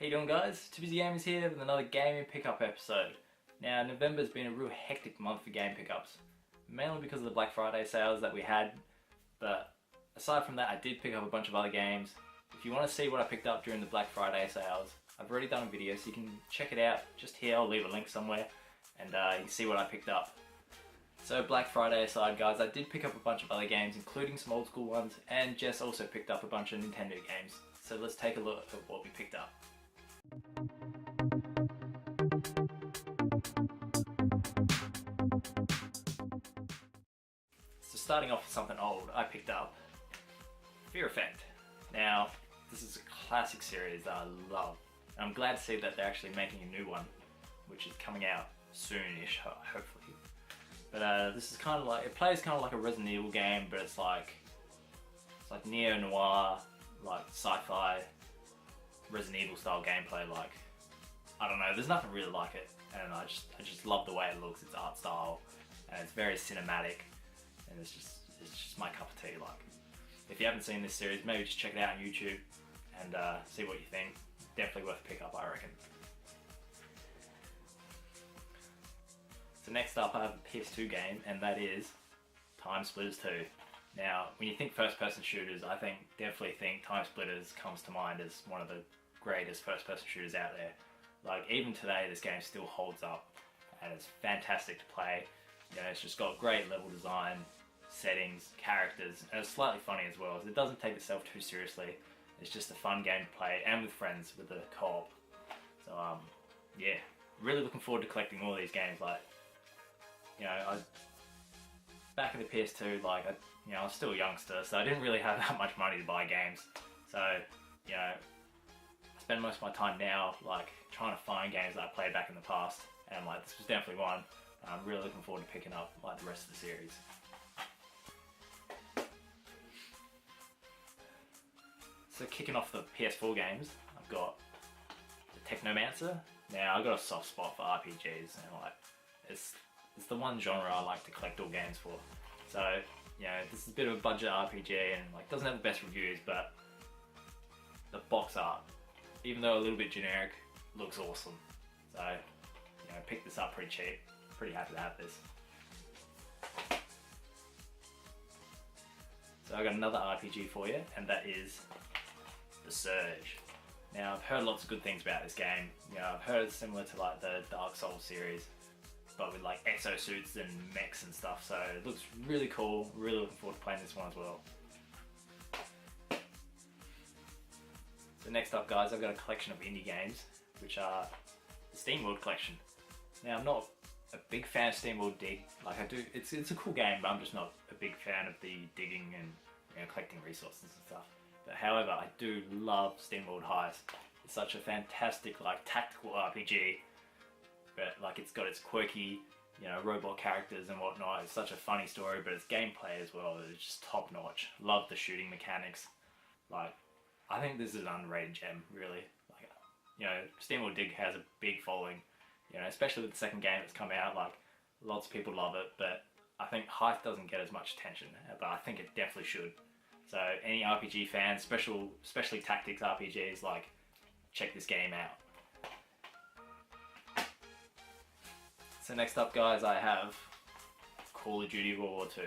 How you doing, guys? Too Busy Gamers here with another gaming pickup episode. Now, November's been a real hectic month for game pickups, mainly because of the Black Friday sales that we had, but aside from that I did pick up a bunch of other games. If you want to see what I picked up during the Black Friday sales, I've already done a video so you can check it out just here. I'll leave a link somewhere and you can see what I picked up. So Black Friday aside, guys, I did pick up a bunch of other games, including some old school ones, and Jess also picked up a bunch of Nintendo games. So let's take a look at what we picked up. So starting off with something old, I picked up Fear Effect. Now, this is a classic series that I love. And I'm glad to see that they're actually making a new one, which is coming out soon-ish, hopefully. But this is kind of like, it plays kind of like a Resident Evil game, but it's like neo-noir, like sci-fi, Resident Evil style gameplay. Like, I don't know, there's nothing really like it, and I just love the way it looks, its art style, and it's very cinematic, and it's just my cup of tea. Like, if you haven't seen this series, maybe just check it out on YouTube and see what you think. Definitely worth a pick up, I reckon. So next up I have a PS2 game, and that is Time Splitters 2. Now, when you think first-person shooters, I definitely think Time Splitters comes to mind as one of the greatest first-person shooters out there. Like, even today, this game still holds up, and it's fantastic to play. You know, it's just got great level design, settings, characters, and it's slightly funny as well. It doesn't take itself too seriously. It's just a fun game to play, and with friends, with the co-op. So, yeah, really looking forward to collecting all these games. Like, you know, back in the PS2, like, I was still a youngster, so I didn't really have that much money to buy games. So, you know, I spend most of my time now, like, trying to find games that I played back in the past, and like, this was definitely one. I'm really looking forward to picking up, like, the rest of the series. So kicking off the PS4 games, I've got the Technomancer. Now, I've got a soft spot for RPGs, and like, it's the one genre I like to collect all games for. So, you know, this is a bit of a budget RPG and like doesn't have the best reviews, but the box art, even though a little bit generic, looks awesome. So, you know, picked this up pretty cheap. Pretty happy to have this. So I got another RPG for you, and that is The Surge. Now, I've heard lots of good things about this game. You know, I've heard it's similar to like the Dark Souls series, but with like exosuits and mechs and stuff, so it looks really cool. Really looking forward to playing this one as well. So next up, guys, I've got a collection of indie games, which are the SteamWorld collection. Now, I'm not a big fan of SteamWorld Dig. Like, it's a cool game, but I'm just not a big fan of the digging and, you know, collecting resources and stuff. But however, I do love SteamWorld Heist. It's such a fantastic, like, tactical RPG. But like, it's got its quirky, you know, robot characters and whatnot. It's such a funny story, but its gameplay as well is just top notch. Love the shooting mechanics. Like, I think this is an underrated gem, really. Like, you know, SteamWorld Dig has a big following, you know, especially with the second game that's come out. Like, lots of people love it, but I think Heist doesn't get as much attention, but I think it definitely should. So any RPG fans, especially tactics RPGs, like, check this game out. So next up, guys, I have Call of Duty World War II.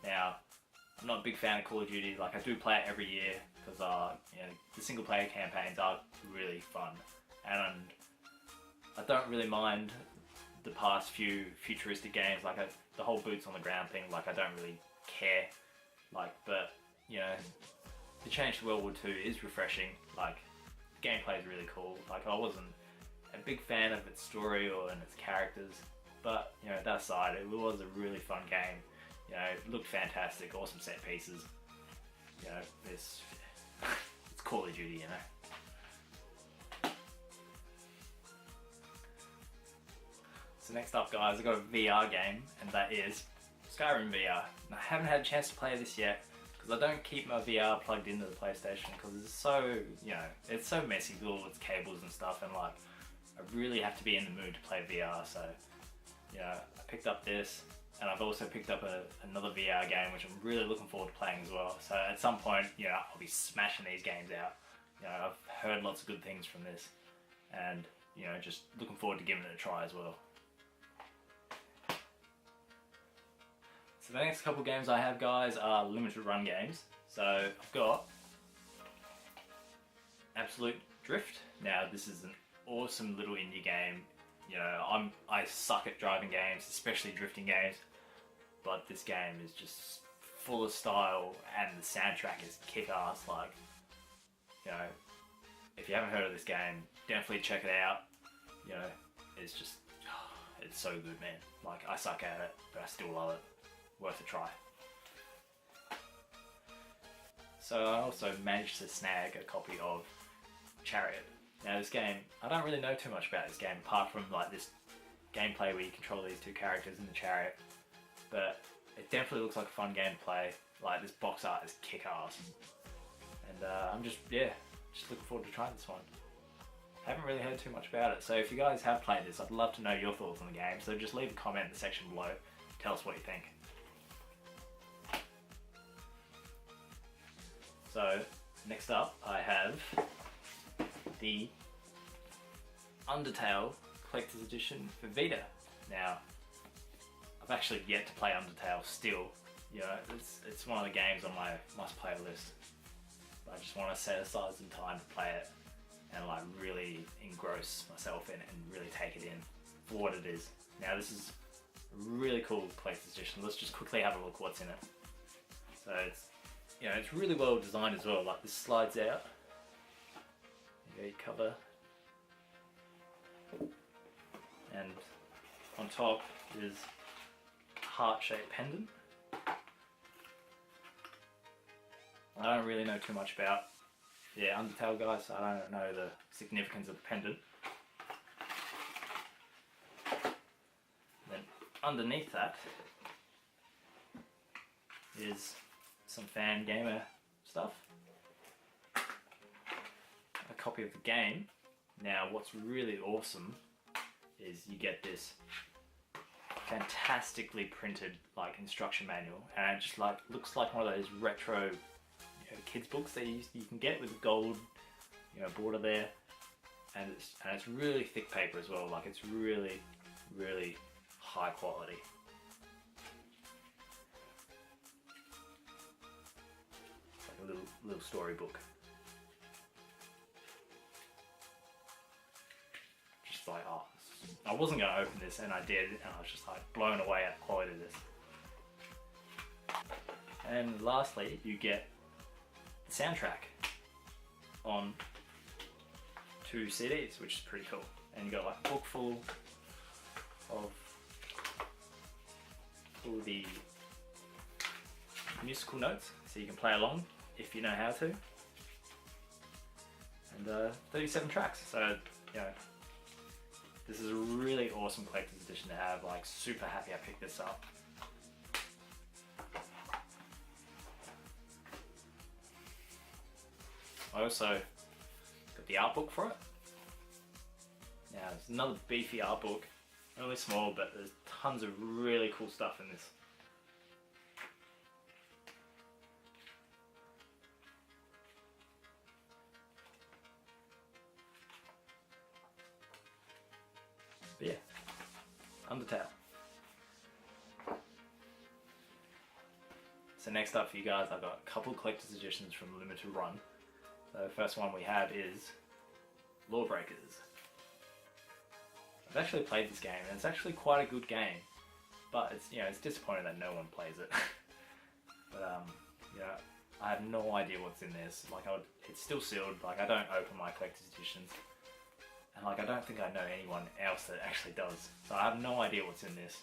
Now, I'm not a big fan of Call of Duty. Like, I do play it every year because you know, the single player campaigns are really fun, and I don't really mind the past few futuristic games. Like, the whole boots on the ground thing, like, I don't really care. Like, but you know, the change to World War II is refreshing. Like, the gameplay is really cool. Like, I wasn't a big fan of its story or and its characters, but you know, that aside, it was a really fun game. You know, it looked fantastic, awesome set pieces. You know, it's Call of Duty, you know. So next up, guys, I've got a VR game, and that is Skyrim VR. I haven't had a chance to play this yet because I don't keep my VR plugged into the PlayStation because it's so, you know, it's so messy with all its cables and stuff, and like, I really have to be in the mood to play VR. So, you know, I picked up this, and I've also picked up another VR game which I'm really looking forward to playing as well. So at some point, you know, I'll be smashing these games out. You know, I've heard lots of good things from this. and you know, just looking forward to giving it a try as well. So the next couple games I have, guys, are limited run games. So I've got Absolute Drift. Now this is an awesome little indie game. You know, I suck at driving games, especially drifting games, but this game is just full of style and the soundtrack is kick-ass. Like, you know, if you haven't heard of this game, definitely check it out. You know, it's just, it's so good, man. Like, I suck at it, but I still love it. Worth a try. So I also managed to snag a copy of Chariot. Now this game, I don't really know too much about this game apart from like this gameplay where you control these two characters in the chariot, but it definitely looks like a fun game to play. Like, this box art is kick-ass, and I'm just looking forward to trying this one. I haven't really heard too much about it, so if you guys have played this, I'd love to know your thoughts on the game, so just leave a comment in the section below, tell us what you think. So next up I have the Undertale Collector's Edition for Vita. Now, I've actually yet to play Undertale still. You know, it's one of the games on my must-play list. But I just want to set aside some time to play it and like really engross myself in it and really take it in for what it is. Now this is a really cool Collector's Edition. Let's just quickly have a look what's in it. So it's, you know, it's really well designed as well. Like, this slides out. You cover, and on top is a heart-shaped pendant. I don't really know too much about Undertale, guys, so I don't know the significance of the pendant. Then underneath that is some fan gamer stuff. A copy of the game. Now what's really awesome is you get this fantastically printed like instruction manual, and it just like looks like one of those retro, you know, kids books that you can get with gold, you know, border there, and it's really thick paper as well. Like, it's really high quality. It's like a little storybook. Like, oh, I wasn't going to open this, and I did, and I was just like blown away at the quality of this. And lastly, you get the soundtrack on 2 CDs, which is pretty cool. And you got like a book full of all the musical notes, so you can play along if you know how to. And 37 tracks, so you know, this is a really awesome collector's edition to have. Like, super happy I picked this up. I also got the art book for it. Now, it's another beefy art book, only small, but there's tons of really cool stuff in this. But yeah, Undertale. So next up for you guys, I've got a couple collector's editions from Limited Run. The first one we have is Lawbreakers. I've actually played this game, and it's actually quite a good game, but it's, you know, it's disappointing that no one plays it. But yeah, I have no idea what's in this. Like, it's still sealed. Like, I don't open my collector's editions. And like, I don't think I know anyone else that actually does. So I have no idea what's in this.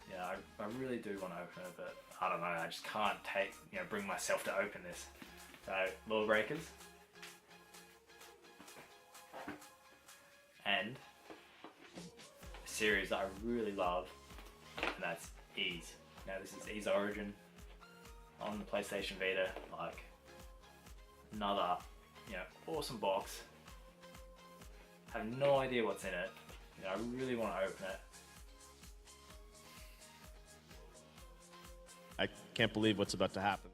Yeah, I really do want to open it, but I don't know, I just can't bring myself to open this. So, Lawbreakers. And a series that I really love, and that's Ys. Now this is Ys Origin on the PlayStation Vita. Like, another, awesome box. I have no idea what's in it. I really want to open it. I can't believe what's about to happen.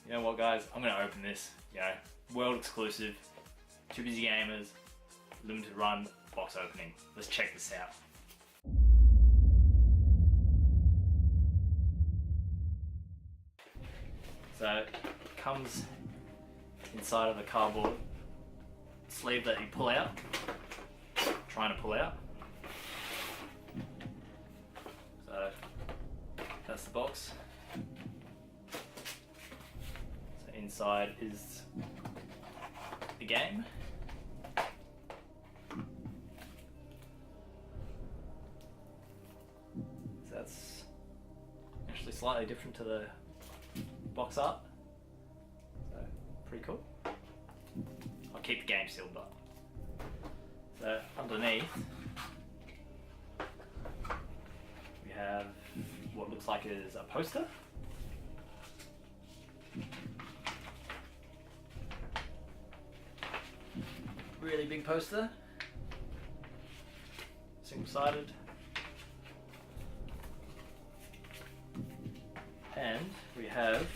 You know what, guys? I'm going to open this. World exclusive. 2 Busy Gamers. limited run box opening. Let's check this out. So it comes inside of a cardboard sleeve that you pull out, trying to pull out. So that's the box. So inside is the game. So that's actually slightly different to the box art. So pretty cool. I'll keep the game sealed up. So underneath we have what looks like is a poster. Really big poster. Single-sided. And we have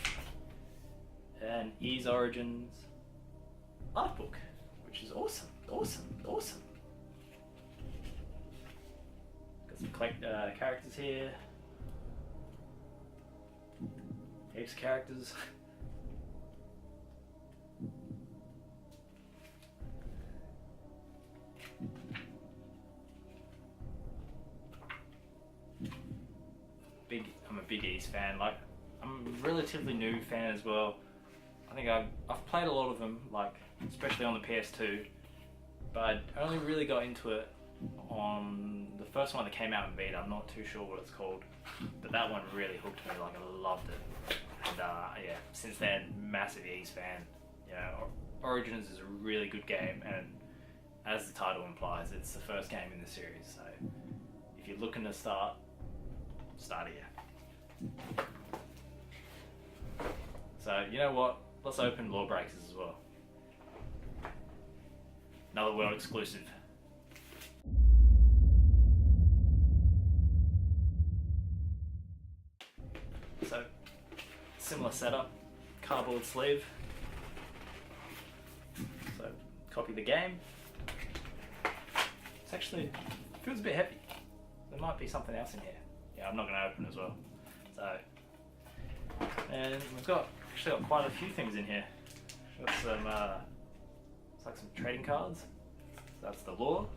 an Ys Origins art book, which is awesome. Got some characters here. Heaps of characters. I'm a big Ys fan. Like, I'm a relatively new fan as well. I think I've played a lot of them, like especially on the PS2, but I only really got into it on the first one that came out in beta. I'm not too sure what it's called, but that one really hooked me. Like, I loved it, and yeah, since then, massive Ys fan. You know, Origins is a really good game, and as the title implies, it's the first game in the series. So if you're looking to start here. So you know what? Let's open Lawbreakers as well. Another world exclusive. So, similar setup, cardboard sleeve. So, copy the game. It's actually, feels a bit heavy. There might be something else in here. Yeah, I'm not going to open as well. So, and we've got actually got quite a few things in here. Got some, it's like some trading cards. So that's the Law,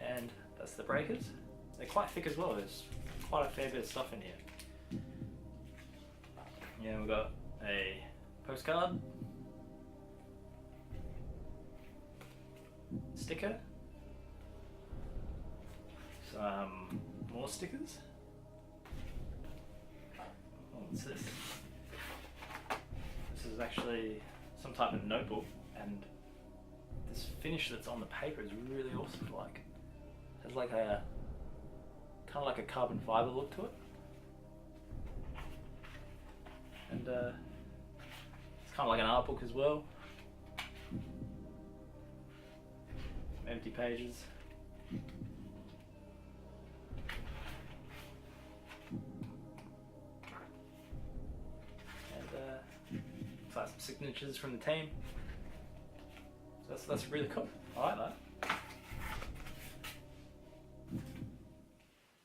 and that's the Breakers. They're quite thick as well. There's quite a fair bit of stuff in here. Yeah, we've got a postcard, sticker, some more stickers. Oh, what's this? This is actually some type of notebook, and this finish that's on the paper is really awesome. Like, it has like a kind of like a carbon fiber look to it, and it's kind of like an art book as well. Some empty pages. Like some signatures from the team. So that's really cool. I like that.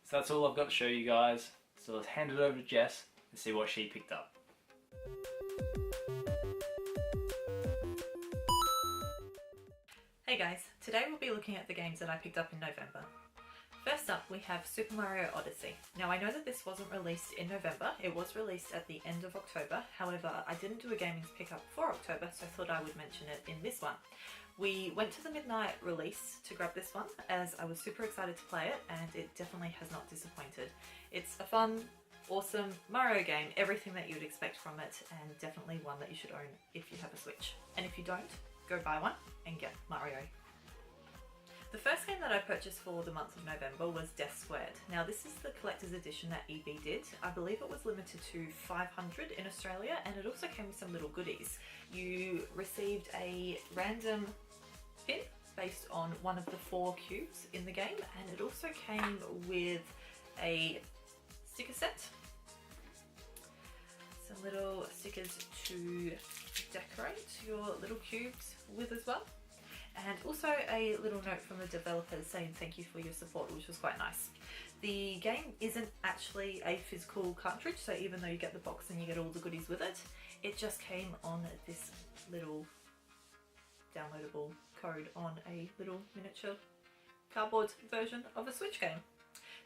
So that's all I've got to show you guys. So let's hand it over to Jess and see what she picked up. Hey guys, today we'll be looking at the games that I picked up in November. First up, we have Super Mario Odyssey. Now, I know that this wasn't released in November, it was released at the end of October. However, I didn't do a gaming pickup for October, so I thought I would mention it in this one. We went to the midnight release to grab this one, as I was super excited to play it, and it definitely has not disappointed. It's a fun, awesome Mario game, everything that you would expect from it, and definitely one that you should own if you have a Switch. And if you don't, go buy one and get Mario. The first game that I purchased for the month of November was Death Squared. Now, this is the collector's edition that EB did. I believe it was limited to 500 in Australia, and it also came with some little goodies. You received a random pin based on one of the 4 cubes in the game, and it also came with a sticker set. Some little stickers to decorate your little cubes with as well. And also a little note from the developers saying thank you for your support, which was quite nice. The game isn't actually a physical cartridge, so even though you get the box and you get all the goodies with it, it just came on this little downloadable code on a little miniature cardboard version of a Switch game.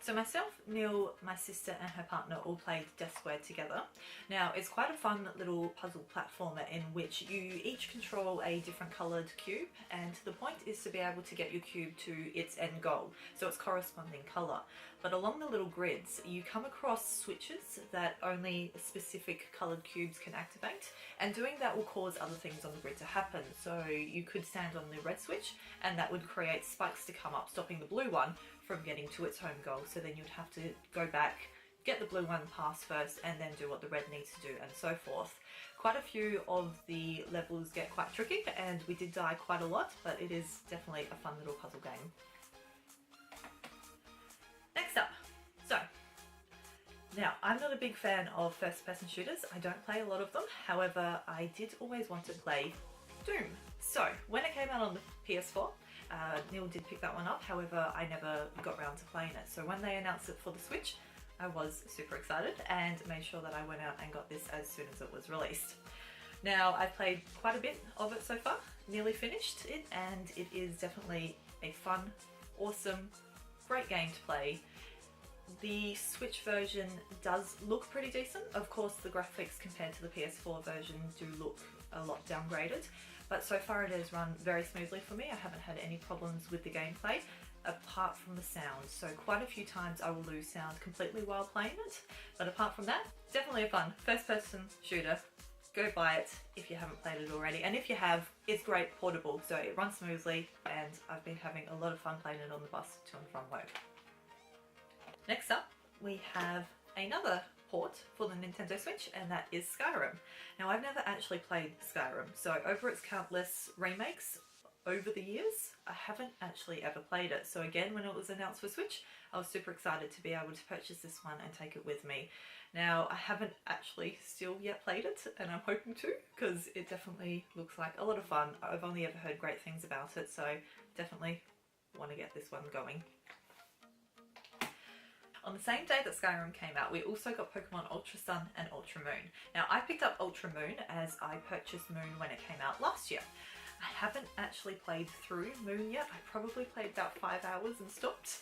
So myself, Neil, my sister and her partner all played Death Squared together. Now it's quite a fun little puzzle platformer in which you each control a different coloured cube, and the point is to be able to get your cube to its end goal, so its corresponding colour. But along the little grids you come across switches that only specific coloured cubes can activate, and doing that will cause other things on the grid to happen. So you could stand on the red switch and that would create spikes to come up, stopping the blue one from getting to its home goal, so then you'd have to go back, get the blue one pass first, and then do what the red needs to do, and so forth. Quite a few of the levels get quite tricky, and we did die quite a lot, but it is definitely a fun little puzzle game. Next up, so now I'm not a big fan of first-person shooters. I don't play a lot of them. However, I did always want to play Doom. So when it came out on the PS4, Neil did pick that one up, however I never got around to playing it. So when they announced it for the Switch, I was super excited and made sure that I went out and got this as soon as it was released. Now I've played quite a bit of it so far, nearly finished it, and it is definitely a fun, awesome, great game to play. The Switch version does look pretty decent. Of course the graphics compared to the PS4 version do look a lot downgraded, but so far it has run very smoothly for me. I haven't had any problems with the gameplay apart from the sound. So quite a few times I will lose sound completely while playing it, but apart from that, definitely a fun first person shooter. Go buy it if you haven't played it already, and if you have, it's great portable, so it runs smoothly and I've been having a lot of fun playing it on the bus to and from work. Next up we have another port for the Nintendo Switch, and that is Skyrim. Now I've never actually played Skyrim, so over its countless remakes over the years, I haven't actually ever played it. So again, when it was announced for Switch, I was super excited to be able to purchase this one and take it with me. Now I haven't actually still yet played it, and I'm hoping to, because it definitely looks like a lot of fun. I've only ever heard great things about it, so definitely want to get this one going. On the same day that Skyrim came out, we also got Pokemon Ultra Sun and Ultra Moon. Now I picked up Ultra Moon as I purchased Moon when it came out last year. I haven't actually played through Moon yet. I probably played about 5 hours and stopped.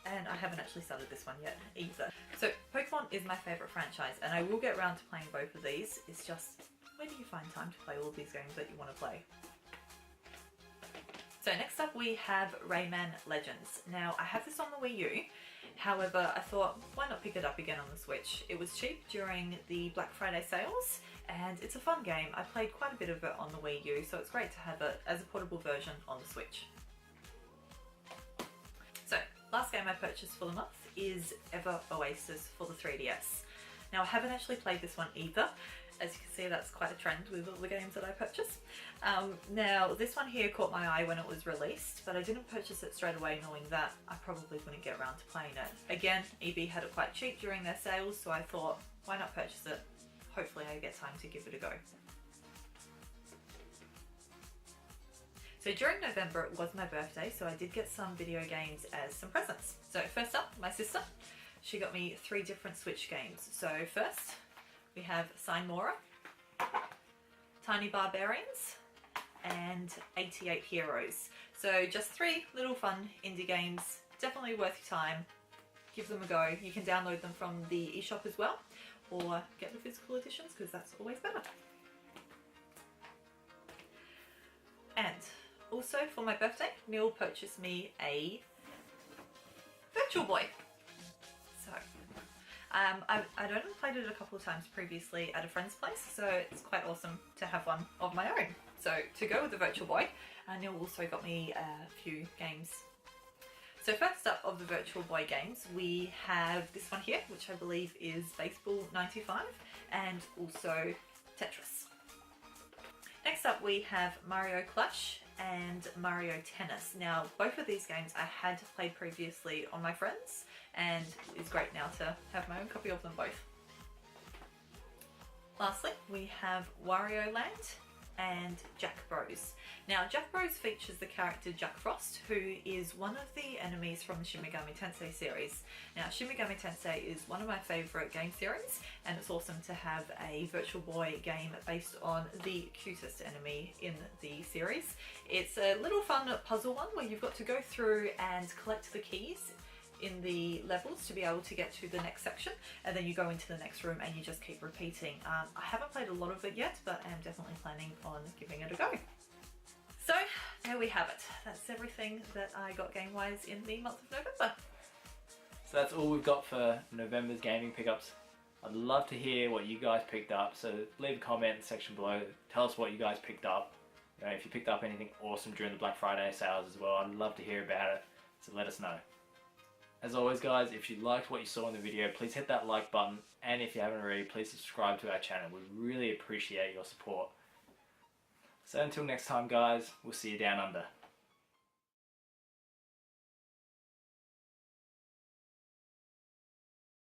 And I haven't actually started this one yet either. So Pokemon is my favourite franchise, and I will get around to playing both of these. It's just, where do you find time to play all of these games that you want to play? So next up we have Rayman Legends. Now I have this on the Wii U, however I thought why not pick it up again on the Switch. It was cheap during the Black Friday sales and it's a fun game. I played quite a bit of it on the Wii U, so it's great to have it as a portable version on the Switch. So last game I purchased for the month is Ever Oasis for the 3DS. Now I haven't actually played this one either. As you can see, that's quite a trend with all the games that I purchase. Now this one here caught my eye when it was released, but I didn't purchase it straight away knowing that I probably wouldn't get around to playing it. Again, EB had it quite cheap during their sales, so I thought, why not purchase it? Hopefully I get time to give it a go. So during November it was my birthday, so I did get some video games as some presents. So first up, my sister, she got me 3 different Switch games. So first, we have Sign Mora, Tiny Barbarians, and 88 Heroes. So just 3 little fun indie games, definitely worth your time. Give them a go. You can download them from the eShop as well, or get the physical editions because that's always better. And also for my birthday, Neil purchased me a Virtual Boy. So I'd only played it a couple of times previously at a friend's place, so it's quite awesome to have one of my own. So to go with the Virtual Boy, Neil also got me a few games. So first up of the Virtual Boy games, we have this one here, which I believe is Baseball 95, and also Tetris. Next up we have Mario Clash and Mario Tennis. Now both of these games I had played previously on my friends, and it's great now to have my own copy of them both. Lastly, we have Wario Land and Jack Bros. Now, Jack Bros features the character Jack Frost, who is one of the enemies from the Shin Megami Tensei series. Now, Shin Megami Tensei is one of my favourite game series, and it's awesome to have a Virtual Boy game based on the cutest enemy in the series. It's a little fun puzzle one where you've got to go through and collect the keys in the levels to be able to get to the next section, and then you go into the next room and you just keep repeating. I haven't played a lot of it yet, but I'm definitely planning on giving it a go. So there we have it. That's everything that I got game wise in the month of November. So that's all we've got for November's gaming pickups. I'd love to hear what you guys picked up, so leave a comment in the section below. Tell us what you guys picked up. You know, if you picked up anything awesome during the Black Friday sales as well, I'd love to hear about it, so let us know. As always guys, if you liked what you saw in the video, please hit that like button, and if you haven't already, please subscribe to our channel. We really appreciate your support. So until next time guys, we'll see you down under.